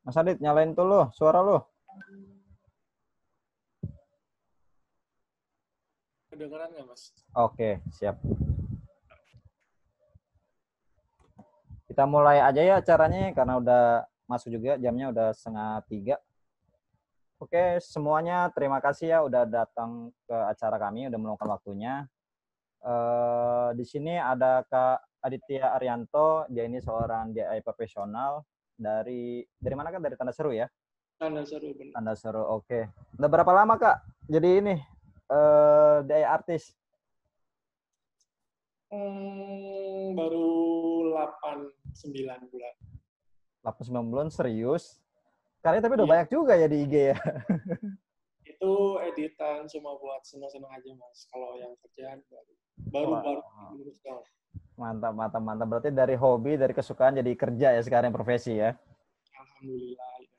Mas Adit, nyalain tuh lo, suara lo. Kedengeran nggak, Mas? Oke, siap. Kita mulai aja ya acaranya, karena udah masuk juga, jamnya udah 2:30. Oke, semuanya terima kasih ya udah datang ke acara kami, udah meluangkan waktunya. Di sini ada Kak Aditya Arianto, dia ini seorang DIY profesional dari mana Kak? Dari Tanda Seru ya? Tanda seru bener. Tanda Seru, oke. Udah berapa lama Kak? Jadi ini DIY artis? Baru 8-9 bulan. 8-9 bulan, serius? Karya tapi udah Iya, banyak juga ya di IG ya. itu editan cuma buat senang-senang aja, Mas. Kalau yang kerjaan baru Wah, belum sekarang. mantap, mantap, mantap. Berarti dari hobi, dari kesukaan jadi kerja ya sekarang profesi ya. Alhamdulillah. Ya.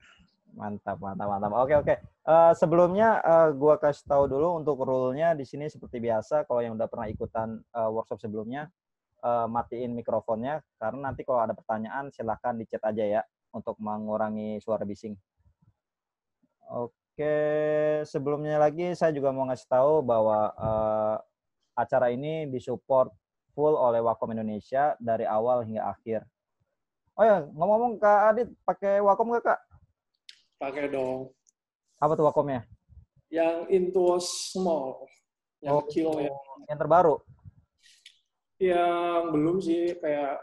Mantap, mantap, mantap. Oke, oke. Sebelumnya gua kasih tahu dulu untuk rule-nya di sini seperti biasa. Kalau yang udah pernah ikutan workshop sebelumnya, matiin mikrofonnya karena nanti kalau ada pertanyaan silahkan di chat aja ya untuk mengurangi suara bising. Oke, sebelumnya lagi saya juga mau ngasih tahu bahwa acara ini disupport full oleh Wacom Indonesia dari awal hingga akhir. Oh ya, ngomong-ngomong Kak Adit, pakai Wacom nggak Kak? Pakai dong. Apa tuh Wacomnya? Yang Intuos Small, yang Oh, kecil ya. yang terbaru? Yang belum sih, kayak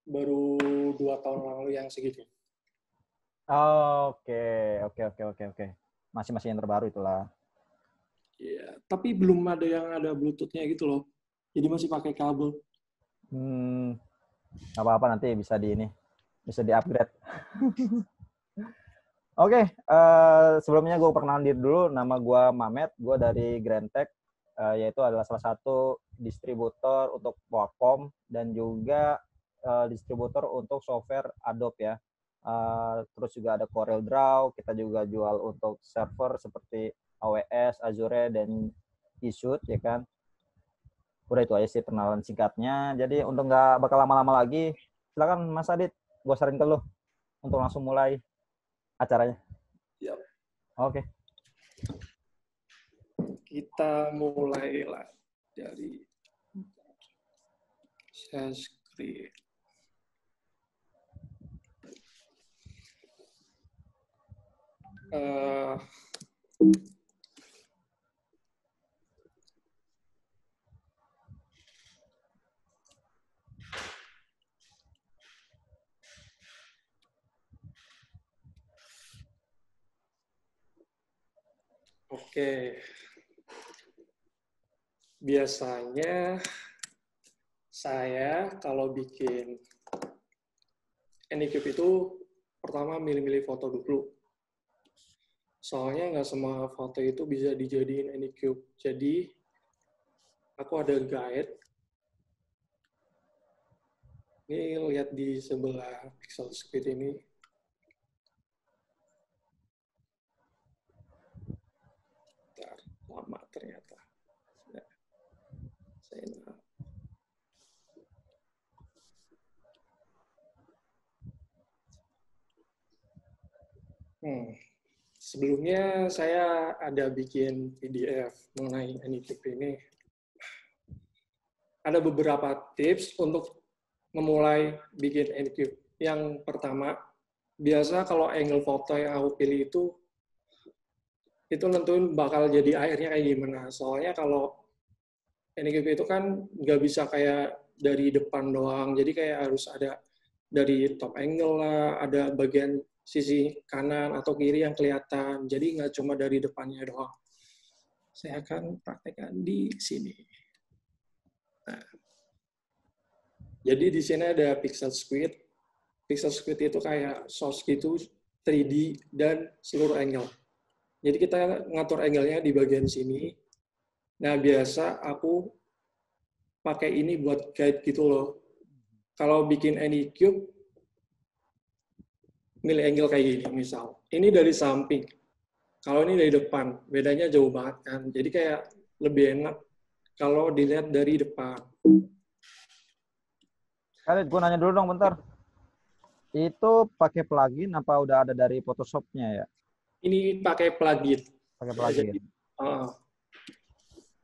baru 2 tahun lalu yang segitu. Oke, oke, oke, oke, oke. Masih yang terbaru itulah. Iya, tapi belum ada yang ada Bluetooth-nya gitu loh. Jadi masih pakai kabel. Nggak apa-apa nanti bisa di-upgrade. Oke, sebelumnya gue perkenalan diri dulu. Nama gue Mamet, gue dari Grandtech, yaitu adalah salah satu distributor untuk Wacom dan juga distributor untuk software Adobe ya. Terus juga ada CorelDRAW, kita juga jual untuk server seperti AWS, Azure, dan Ishoot ya kan. Udah itu aja sih perkenalan singkatnya. Jadi untuk nggak bakal lama-lama lagi, silakan Mas Adit, gue saran ke lu untuk langsung mulai acaranya. Yap. Oke. Kita mulailah dari share screen. Oke. Biasanya saya kalau bikin Anycube itu pertama milih-milih foto dulu. Soalnya nggak semua foto itu bisa dijadiin Anycube. Jadi aku ada guide. Ini lihat di sebelah Pixel Squid ini. Bentar, lama ternyata. Nah, saya Sebelumnya saya ada bikin PDF mengenai Anycube ini. Ada beberapa tips untuk memulai bikin Anycube. Yang pertama, biasa kalau angle foto yang aku pilih itu nentuin bakal jadi akhirnya kayak gimana. Soalnya kalau Anycube itu kan nggak bisa kayak dari depan doang, jadi kayak harus ada dari top angle lah, ada bagian sisi kanan atau kiri yang kelihatan. Jadi nggak cuma dari depannya doang. Saya akan praktekkan di sini. Nah, jadi di sini ada Pixel Squid. Pixel Squid itu kayak source gitu, 3D dan seluruh angle. Jadi kita ngatur angle-nya di bagian sini. Nah, biasa aku pakai ini buat guide gitu loh. Kalau bikin Anycube, milih angle kayak gini misal. Ini dari samping. Kalau ini dari depan, bedanya jauh banget kan. Jadi kayak lebih enak kalau dilihat dari depan. Kali gue nanya dulu dong bentar. Itu pakai plugin apa udah ada dari Photoshop-nya ya? Ini pakai plugin. Pakai Ya, plugin. uh,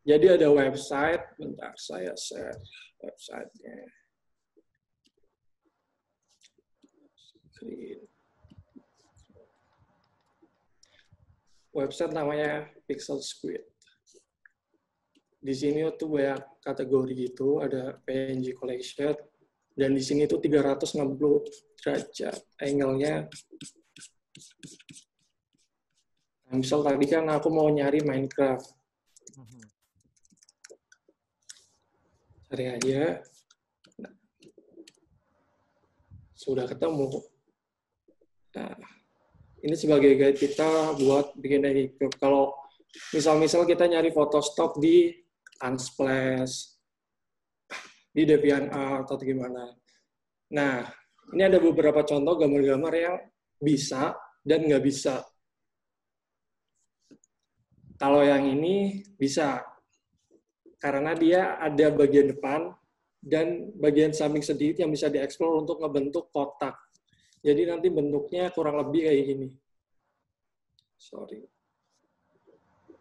jadi ada website, bentar saya share websitenya. Website namanya Pixel Squid. Di sini tuh banyak kategori gitu, ada PNG collection, dan di sini tuh 360 derajat angle-nya. Nah, misal tadi kan aku mau nyari Minecraft. Cari aja. Nah, sudah ketemu. Nah, ini sebagai guide kita buat bikin edit. Kalau misal kita nyari foto stok di Unsplash, di DeviantArt atau gimana. Nah, ini ada beberapa contoh gambar-gambar yang bisa dan nggak bisa. Kalau yang ini bisa, karena dia ada bagian depan dan bagian samping sedikit yang bisa dieksplor untuk ngebentuk kotak. Jadi nanti bentuknya kurang lebih kayak gini. Sorry.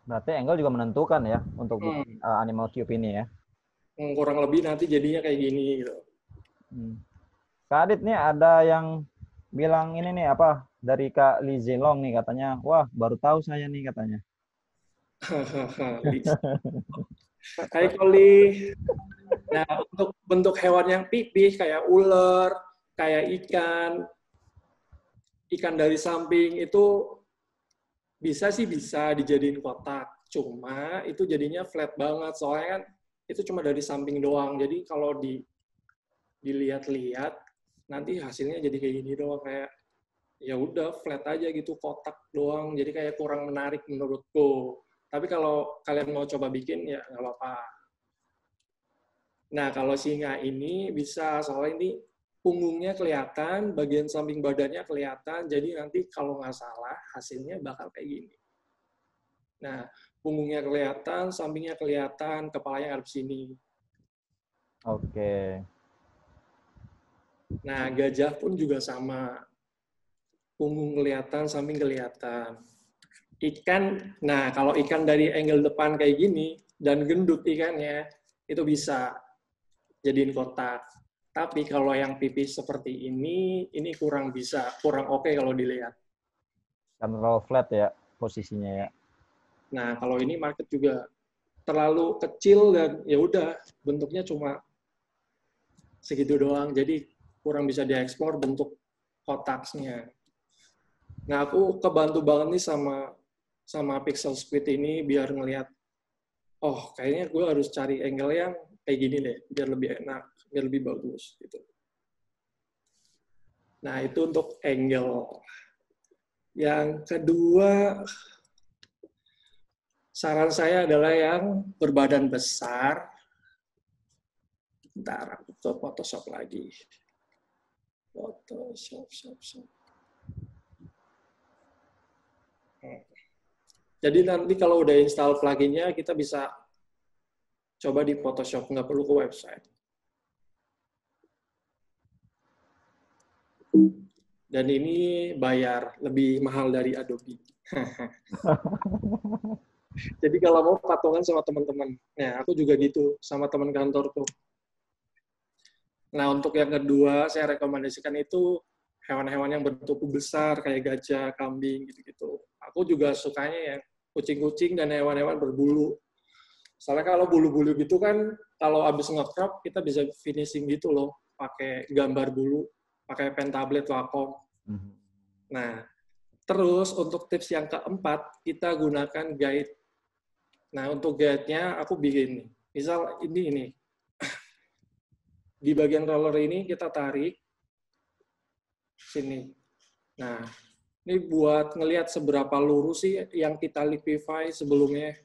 Berarti angle juga menentukan ya untuk bikin animal cube ini ya. Kurang lebih nanti jadinya kayak gini gitu. Kak Adit nih ada yang bilang ini nih apa dari Kak Lee Zilong nih katanya, wah baru tahu saya nih katanya. Hai Koli. Nah, untuk bentuk hewan yang pipih kayak ular, kayak ikan dari samping itu bisa sih bisa dijadiin kotak. Cuma itu jadinya flat banget soalnya kan itu cuma dari samping doang. Jadi kalau dilihat-lihat nanti hasilnya jadi kayak gini doang, kayak ya udah flat aja gitu, kotak doang. Jadi kayak kurang menarik menurutku. Tapi kalau kalian mau coba bikin ya nggak apa-apa. Nah, kalau singa ini bisa, soalnya ini punggungnya kelihatan, bagian samping badannya kelihatan, jadi nanti kalau nggak salah hasilnya bakal kayak gini. Nah, punggungnya kelihatan, sampingnya kelihatan, kepalanya ngadep sini. Oke. Nah, gajah pun juga sama. Punggung kelihatan, samping kelihatan. Ikan, nah kalau ikan dari angle depan kayak gini, dan gendut ikannya, itu bisa jadiin kotak. Tapi kalau yang pipis seperti ini kurang bisa, kurang oke kalau dilihat. Kan terlalu flat ya posisinya ya. Nah, kalau ini market juga terlalu kecil dan ya udah bentuknya cuma segitu doang, jadi kurang bisa diekspor bentuk kotaknya. Nah, aku kebantu banget nih sama Pixel Squid ini biar ngelihat, oh kayaknya gue harus cari angle yang kayak gini deh, biar lebih enak, biar lebih bagus gitu. Nah, itu untuk angle. Yang kedua, saran saya adalah yang berbadan besar. Bentar, aku ke Photoshop lagi. Photoshop. Jadi nanti kalau udah install pluginnya, kita bisa coba di Photoshop, nggak perlu ke website. Dan ini bayar, lebih mahal dari Adobe. Jadi kalau mau patungan sama teman-teman. Nah, aku juga gitu, sama teman kantorku. Nah, untuk yang kedua, saya rekomendasikan itu hewan-hewan yang bertubuh besar, kayak gajah, kambing, gitu-gitu. Aku juga sukanya yang kucing-kucing dan hewan-hewan berbulu. Soalnya kalau bulu-bulu gitu kan, kalau habis nge-crop, kita bisa finishing gitu loh, pakai gambar bulu, pakai pen tablet Wacom. Nah, terus untuk tips yang keempat, kita gunakan guide. Nah, untuk guide-nya aku bikin nih. Misal ini. Di bagian roller ini kita tarik sini. Nah, ini buat ngelihat seberapa lurus sih yang kita liquify sebelumnya.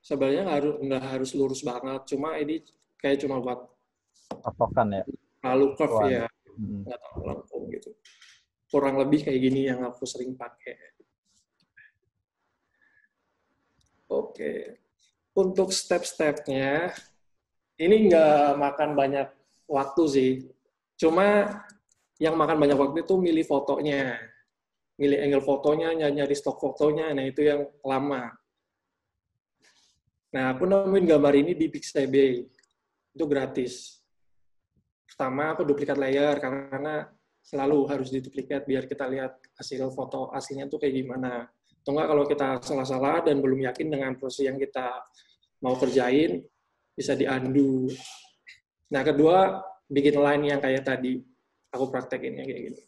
Sebenarnya nggak harus lurus banget, cuma ini kayak cuma buat Patokan ya. lalu curve ya, Hmm. nggak terlalu lengkung gitu. Kurang lebih kayak gini yang aku sering pakai. Oke. Untuk step-stepnya, ini nggak makan banyak waktu sih. Cuma yang makan banyak waktu itu milih fotonya. Milih angle fotonya, nyari stok fotonya, nah itu yang lama. Nah, aku nemuin gambar ini di Pixabay. Itu gratis. Pertama, aku duplikat layer, karena selalu harus diduplikat biar kita lihat hasil foto aslinya tuh kayak gimana. Atau enggak kalau kita salah-salah dan belum yakin dengan proses yang kita mau kerjain, bisa di-undo. Nah, kedua, bikin line yang kayak tadi. Aku praktekinnya kayak gini.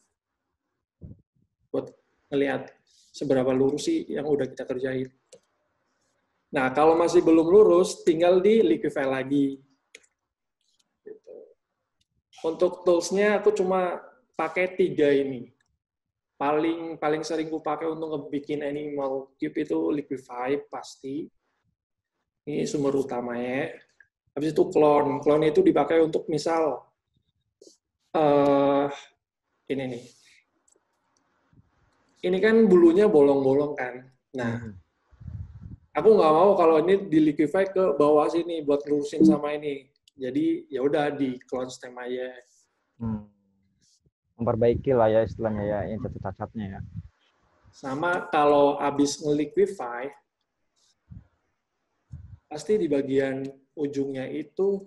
Buat ngelihat seberapa lurus sih yang udah kita kerjain. Nah, kalau masih belum lurus, tinggal di liquify lagi. Gitu. Untuk tools-nya, aku cuma pakai 3 ini. Paling sering aku pakai untuk bikin animal cube itu liquify, pasti. Ini sumber utamanya. Habis itu clone. Clone itu dipakai untuk misal, ini nih. Ini kan bulunya bolong-bolong kan. Nah, aku nggak mau kalau ini di liquify ke bawah sini buat lurusin sama ini. Jadi ya udah di clone stem aja. Memperbaiki lah ya istilahnya ya, yang cacat-cacatnya ya. Sama kalau habis nge-liquify, pasti di bagian ujungnya itu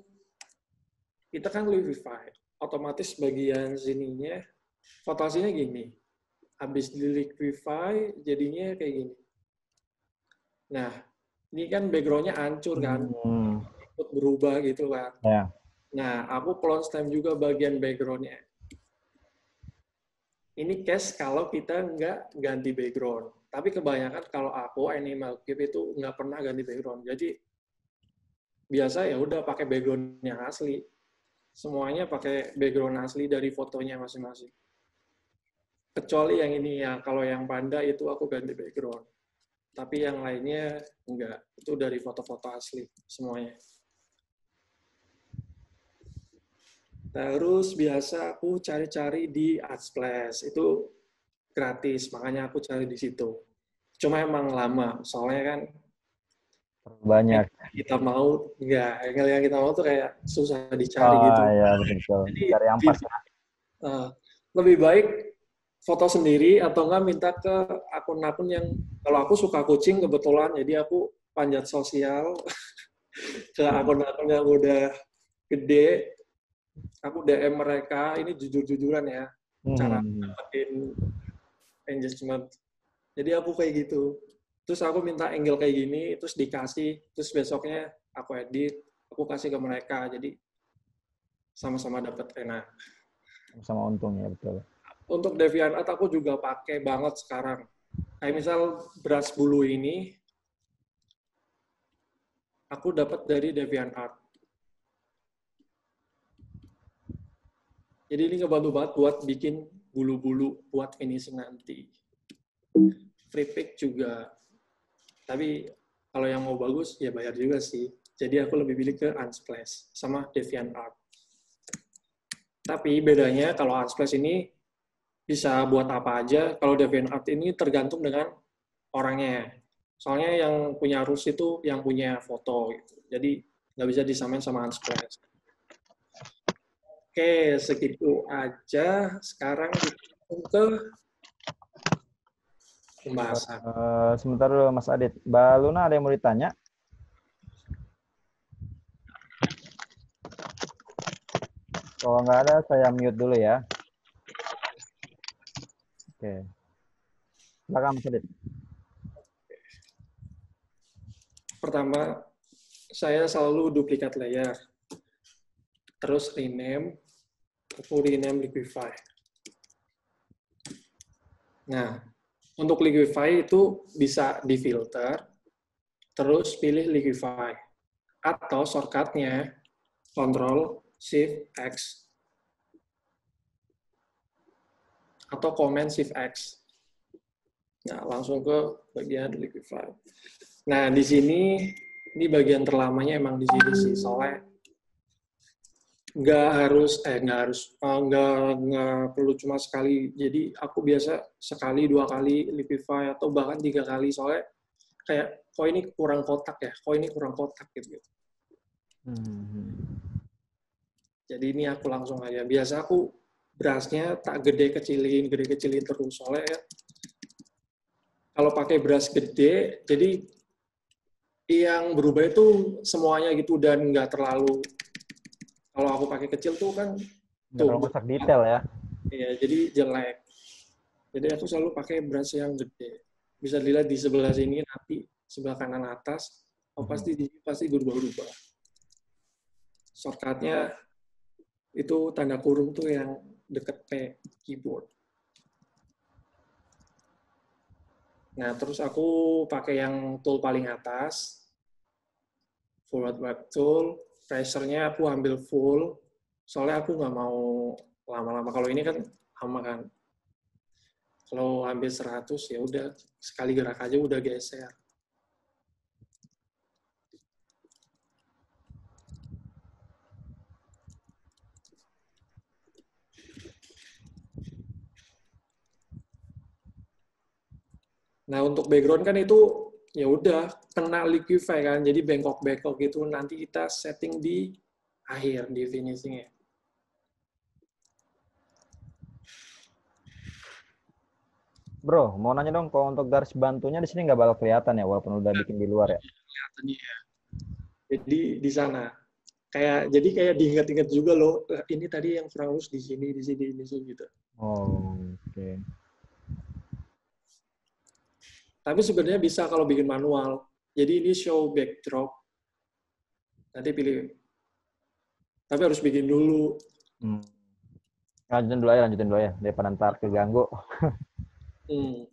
kita kan liquify. Otomatis bagian sininya, foto hasilnya gini. Habis di liquify, jadinya kayak gini. Nah, ini kan background-nya hancur kan. Ikut berubah gitu kan. Ya. Nah, aku clone stem juga bagian background-nya. Ini case kalau kita nggak ganti background. Tapi kebanyakan kalau aku animal cube itu nggak pernah ganti background. Jadi biasa ya udah pakai background yang asli. Semuanya pakai background asli dari fotonya masing-masing. Kecuali yang ini ya, kalau yang panda itu aku ganti background. Tapi yang lainnya enggak. Itu dari foto-foto asli semuanya. Terus biasa aku cari-cari di Artsplash. Itu gratis, makanya aku cari di situ. Cuma emang lama, soalnya kan banyak. Kita mau, yang kita mau tuh kayak susah dicari gitu. Iya, betul. Jadi Cari yang pas. lebih baik foto sendiri atau enggak minta ke akun-akun yang, kalau aku suka kucing kebetulan, jadi aku panjat sosial ke akun-akun yang udah gede, aku DM mereka, ini jujur-jujuran ya, cara dapetin engagement. Jadi aku kayak gitu. Terus aku minta angle kayak gini, terus dikasih, terus besoknya aku edit, aku kasih ke mereka, jadi sama-sama dapat enak. Sama untung ya, betul. Untuk DeviantArt aku juga pakai banget sekarang. Kayak misal brush bulu ini, aku dapat dari DeviantArt. Jadi ini ngebantu banget buat bikin bulu-bulu buat finishing nanti. Free pick juga. Tapi kalau yang mau bagus, ya bayar juga sih. Jadi aku lebih pilih ke Unsplash sama DeviantArt. Tapi bedanya kalau Unsplash ini bisa buat apa aja, kalau DeviantArt ini tergantung dengan orangnya. Soalnya yang punya rules itu yang punya foto. Gitu. Jadi nggak bisa disamain sama Unsplash. Oke, segitu aja. Sekarang kita ke pembahasan. Sebentar dulu Mas Adit. Mbak Luna ada yang mau ditanya? Kalau nggak ada, saya mute dulu ya. Oke. Silakan Mas Adit. Pertama, saya selalu duplikat layer. Terus rename, aku rename liquify. Nah, untuk liquify itu bisa difilter, terus pilih liquify. Atau shortcutnya, Ctrl Shift X. Atau Command Shift X. Nah, langsung ke bagian liquify. Nah, di sini, ini bagian terlamanya emang di sini sih, soalnya nggak perlu cuma sekali. Jadi aku biasa sekali, 2 kali liquify, atau bahkan 3 kali, soalnya kayak kok ini kurang kotak ya, kok ini kurang kotak gitu. Jadi ini aku langsung aja. Biasa aku berasnya tak gede kecilin terus. Soalnya kalau pakai beras gede, jadi yang berubah itu semuanya gitu dan nggak terlalu. Kalau aku pakai kecil tuh kan Nggak terlalu masak detail ya. ya, jadi jelek. Jadi aku selalu pakai beras yang gede. Bisa dilihat di sebelah sini nanti sebelah kanan atas, pasti berubah-ubah. Shortcutnya itu tanda kurung tuh yang deket P keyboard. Nah, terus aku pakai yang tool paling atas, forward wipe tool, pressure-nya aku ambil full, soalnya aku nggak mau lama-lama. Kalau ini kan lama kan. Kalau ambil 100 ya udah sekali gerak aja udah geser. Nah, untuk background kan itu ya udah kena liquify kan, jadi bengkok-bengkok gitu. Nanti kita setting di akhir, di finishing-nya. Bro, mau nanya dong, kalau untuk garis bantunya di sini nggak bakal kelihatan ya, walaupun udah bikin di luar ya? Kelihatan ya. Jadi di sana. Jadi kayak diingat-ingat juga loh, ini tadi yang kurang halus di sini gitu. Oh, oke. Tapi sebenarnya bisa kalau bikin manual. Jadi ini show backdrop. Nanti pilih. Tapi harus bikin dulu. Lanjutin dulu ya, daripada ntar keganggu. Hmm.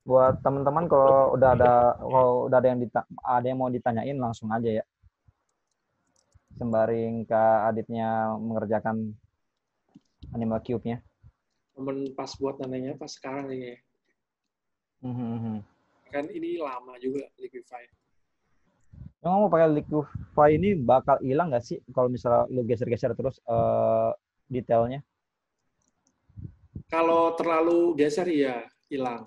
Buat teman-teman kalau udah ada yang mau ditanyain langsung aja ya. Sembari Kak Aditnya mengerjakan Animal Cube-nya. Momen pas buat nananya pas sekarang nih ya. Kan ini lama juga liquify. Yang mau pakai liquify ini bakal hilang nggak sih kalau misalnya lu geser-geser terus detailnya? Kalau terlalu geser ya hilang.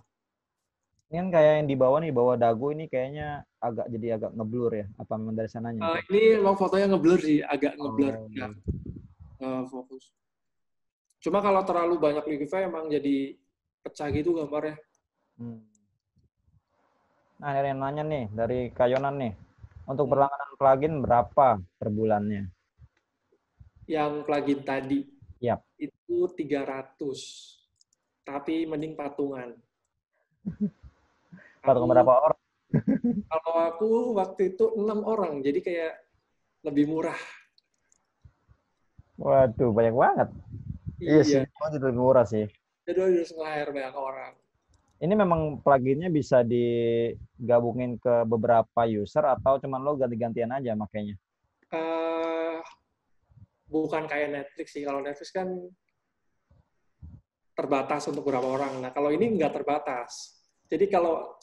Ini kan kayak yang di bawah nih, bawah dagu ini kayaknya agak ngeblur ya. Apa memang dari sananya? Ini emang fotonya ngeblur sih, agak ngeblur. Iya. Fokus. Cuma kalau terlalu banyak liquify emang jadi pecah gitu gambarnya. Nah, ada yang nanya nih dari Kayonan nih. Untuk berlangganan plugin berapa per bulannya? Yang plugin tadi Yap. itu 300. Tapi mending patungan. Patungan berapa orang? Kalau aku waktu itu 6 orang, jadi kayak lebih murah. Waduh, banyak banget. Iya sih, itu lebih murah sih. Jadi harus nge-hire banyak orang. Ini memang pluginnya bisa digabungin ke beberapa user atau cuman lo ganti-gantian aja makanya? Bukan kayak Netflix sih. Kalau Netflix kan terbatas untuk beberapa orang. Nah, kalau ini nggak terbatas. Jadi kalau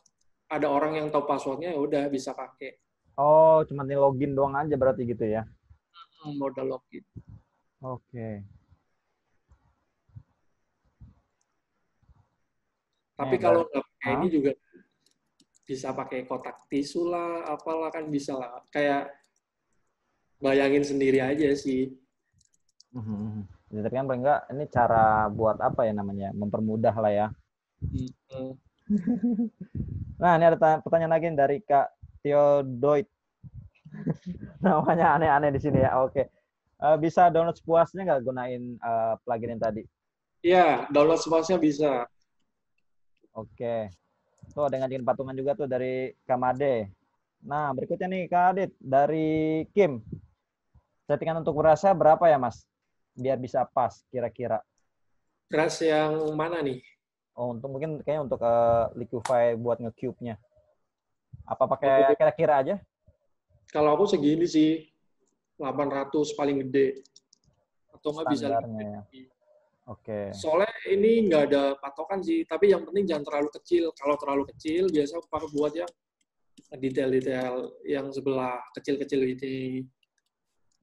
ada orang yang tahu passwordnya, ya udah bisa pakai. Oh, cuma login doang aja berarti gitu ya? Modal login. Oke. Tapi kalau nggak pakai ini juga bisa pakai kotak tisu lah, apalah kan bisa lah. Kayak bayangin sendiri aja sih. Ya, tapi kan paling enggak ini cara buat apa ya namanya, mempermudah lah ya. Nah, ini ada pertanyaan lagi dari Kak Theodoid. Namanya aneh-aneh di sini ya. Oke. Bisa download sepuasnya nggak gunain plugin yang tadi? Iya, download sepuasnya bisa. Oke. Tuh ada ngajakin patungan juga tuh dari Kamade. Nah, berikutnya nih Kak Adit dari Kim. Settingan untuk berasa berapa ya, Mas? Biar bisa pas kira-kira. Keras yang mana nih? Oh, untuk mungkin kayaknya untuk Liquify buat nge-cube-nya. Apa pakai Oh, kira-kira aja? kalau aku segini sih, 800 paling gede. Atau nggak bisa lebih Standarnya ya. gede. Oke. Soalnya ini nggak ada patokan sih, tapi yang penting jangan terlalu kecil. Kalau terlalu kecil, biasa aku pakai buat yang detail-detail yang sebelah kecil-kecil ini.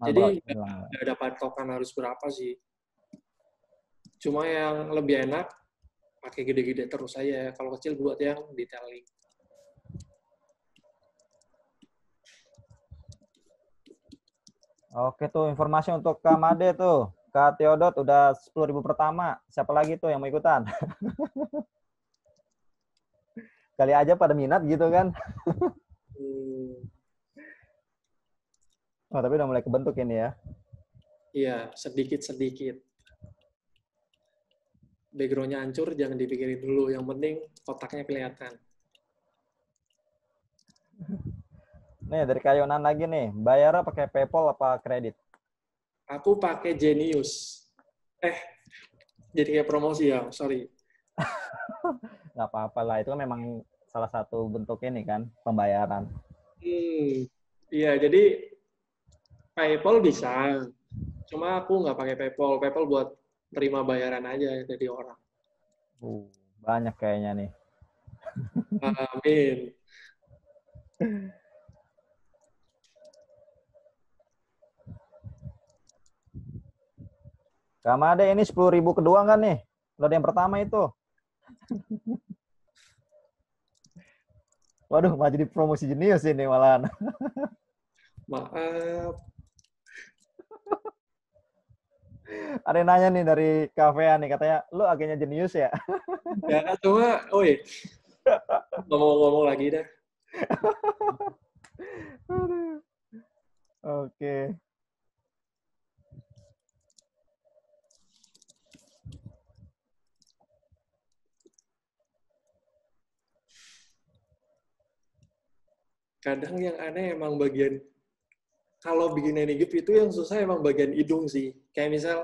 Jadi Marbot bilang. nggak ada patokan harus berapa sih. Cuma yang lebih enak pakai gede-gede terus aja. Kalau kecil buat yang detailing. Oke tuh informasi untuk Kak Made tuh. Kak Theodot udah 10.000 pertama. Siapa lagi tuh yang mau ikutan? Kali aja pada minat gitu kan. Hmm, Oh, tapi udah mulai kebentuk ini ya. iya, sedikit-sedikit. Background-nya hancur, jangan dipikirin dulu. Yang penting kotaknya kelihatan. Nih dari Kayonan lagi nih. Bayarnya pakai PayPal apa kredit? Aku pakai Genius. Eh, jadi kayak promosi ya, sorry. Nggak apa-apa lah. Itu kan memang salah satu bentuk ini kan pembayaran. Iya, jadi PayPal bisa. Cuma aku nggak pakai PayPal. PayPal buat terima bayaran aja dari orang. Uh, Banyak kayaknya nih. Amin. Kak Made ini 10.000 kedua kan nih? Lo yang pertama itu. Waduh, mau jadi promosi jenius ini malahan. Maaf. Ada yang nanya nih dari kafean nih, katanya, lu agennya jenius ya? Ya, cuma, oi, ngomong-ngomong lagi dah. Oke. Kadang yang aneh emang bagian, kalau bikin Anygip itu yang susah emang bagian hidung sih. Kayak misal,